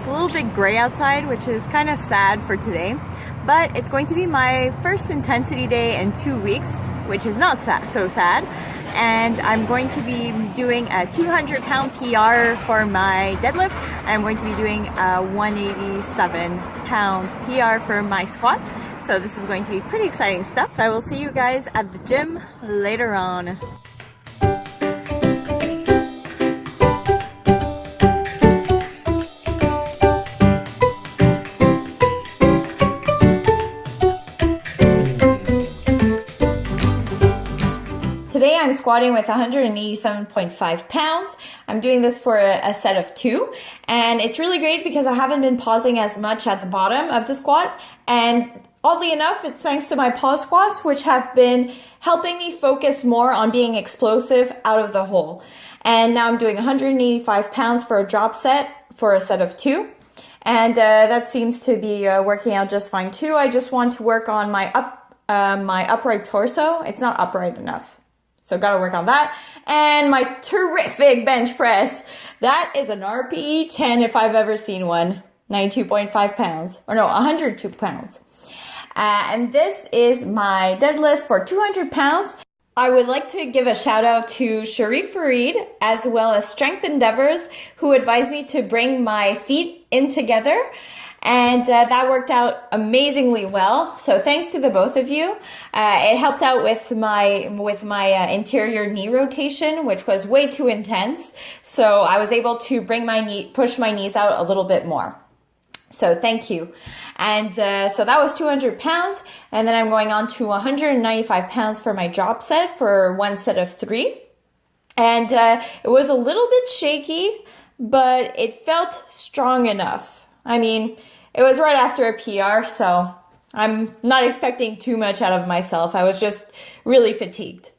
It's a little bit gray outside, which is kind of sad for today, but it's going to be my first intensity day in 2 weeks, which is not so sad. And I'm going to be doing a 200-pound PR for my deadlift, and I'm going to be doing a 187-pound PR for my squat. So this is going to be pretty exciting stuff. So I will see you guys at the gym later on. Today I'm squatting with 187.5 pounds. I'm doing this for a set of 2, and it's really great because I haven't been pausing as much at the bottom of the squat, and oddly enough, it's thanks to my pause squats, which have been helping me focus more on being explosive out of the hole. And now I'm doing 185 pounds for a drop set for a set of 2. And that seems to be working out just fine too. I just want to work on my upright torso. It's not upright enough, so gotta work on that. And my terrific bench press. That is an RPE 10 if I've ever seen one. 92.5 pounds, or no, 102 pounds. And this is my deadlift for 200 pounds. I would like to give a shout out to Sharif Farid, as well as Strength Endeavors, who advised me to bring my feet in together. And that worked out amazingly well. So thanks to the both of you. It helped out with my interior knee rotation, which was way too intense. So I was able to push my knees out a little bit more. So thank you. And so that was 200 pounds. And then I'm going on to 195 pounds for my drop set for one set of 3. And it was a little bit shaky, but it felt strong enough. I mean, it was right after a PR, so I'm not expecting too much out of myself. I was just really fatigued.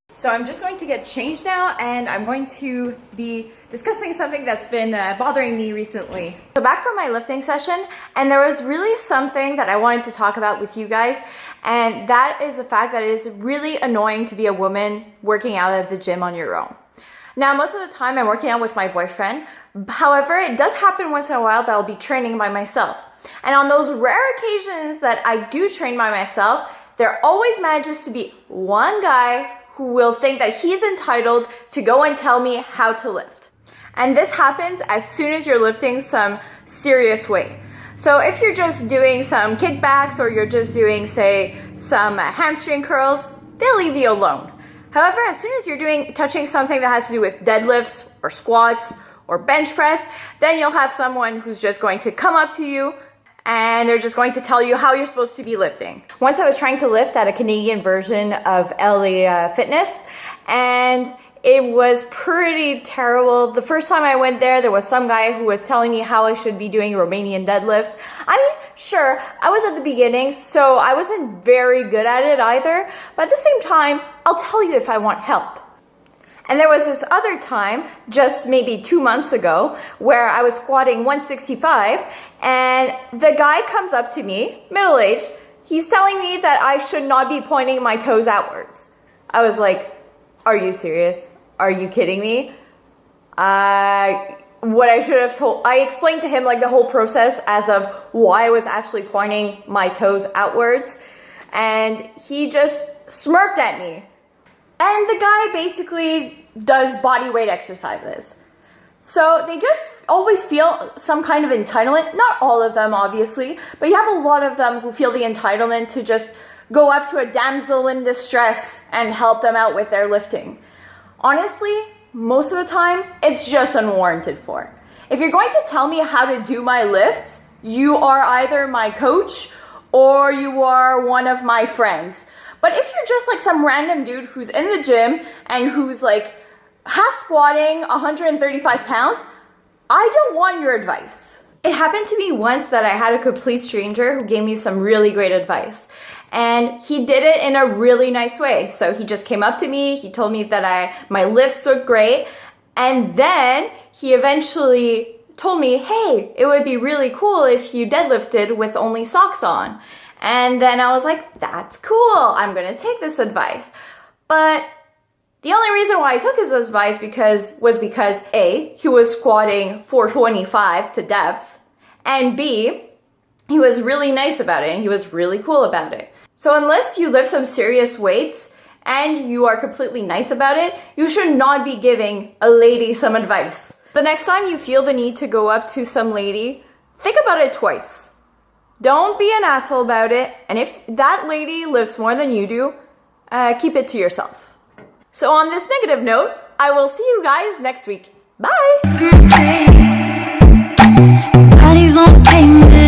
So I'm just going to get changed now, and I'm going to be discussing something that's been bothering me recently. So back from my lifting session, and there was really something that I wanted to talk about with you guys, and that is the fact that it is really annoying to be a woman working out at the gym on your own. Now, most of the time I'm working out with my boyfriend. However, it does happen once in a while that I'll be training by myself. And on those rare occasions that I do train by myself, there always manages to be one guy who will think that he's entitled to go and tell me how to lift. And this happens as soon as you're lifting some serious weight. So if you're just doing some kickbacks, or you're just doing, say, some hamstring curls, they'll leave you alone. However, as soon as you're touching something that has to do with deadlifts or squats or bench press, then you'll have someone who's just going to come up to you and they're just going to tell you how you're supposed to be lifting. Once I was trying to lift at a Canadian version of LA Fitness, and it was pretty terrible. The first time I went there was some guy who was telling me how I should be doing Romanian deadlifts. I mean, sure, I was at the beginning, so I wasn't very good at it either, but at the same time, I'll tell you if I want help. And there was this other time, just maybe 2 months ago, where I was squatting 165, and the guy comes up to me, middle-aged, he's telling me that I should not be pointing my toes outwards. I was like, are you serious? Are you kidding me? What I should have told, I explained to him like the whole process as of why I was actually pointing my toes outwards, and he just smirked at me. And the guy basically does body weight exercises. So they just always feel some kind of entitlement. Not all of them, obviously, but you have a lot of them who feel the entitlement to just go up to a damsel in distress and help them out with their lifting. Honestly, most of the time, it's just unwarranted for. If you're going to tell me how to do my lifts, you are either my coach or you are one of my friends. But if you're just like some random dude who's in the gym and who's like half squatting 135 pounds, I don't want your advice. It happened to me once that I had a complete stranger who gave me some really great advice. And he did it in a really nice way. So he just came up to me, he told me that my lifts look great, and then he eventually told me, hey, it would be really cool if you deadlifted with only socks on. And then I was like, that's cool, I'm gonna take this advice. But the only reason why I took his advice was because A, he was squatting 425 to depth, and B, he was really nice about it and he was really cool about it. So unless you lift some serious weights and you are completely nice about it, you should not be giving a lady some advice. The next time you feel the need to go up to some lady, think about it twice. Don't be an asshole about it, and if that lady lifts more than you do, keep it to yourself. So on this negative note, I will see you guys next week. Bye! Body's on the pavement.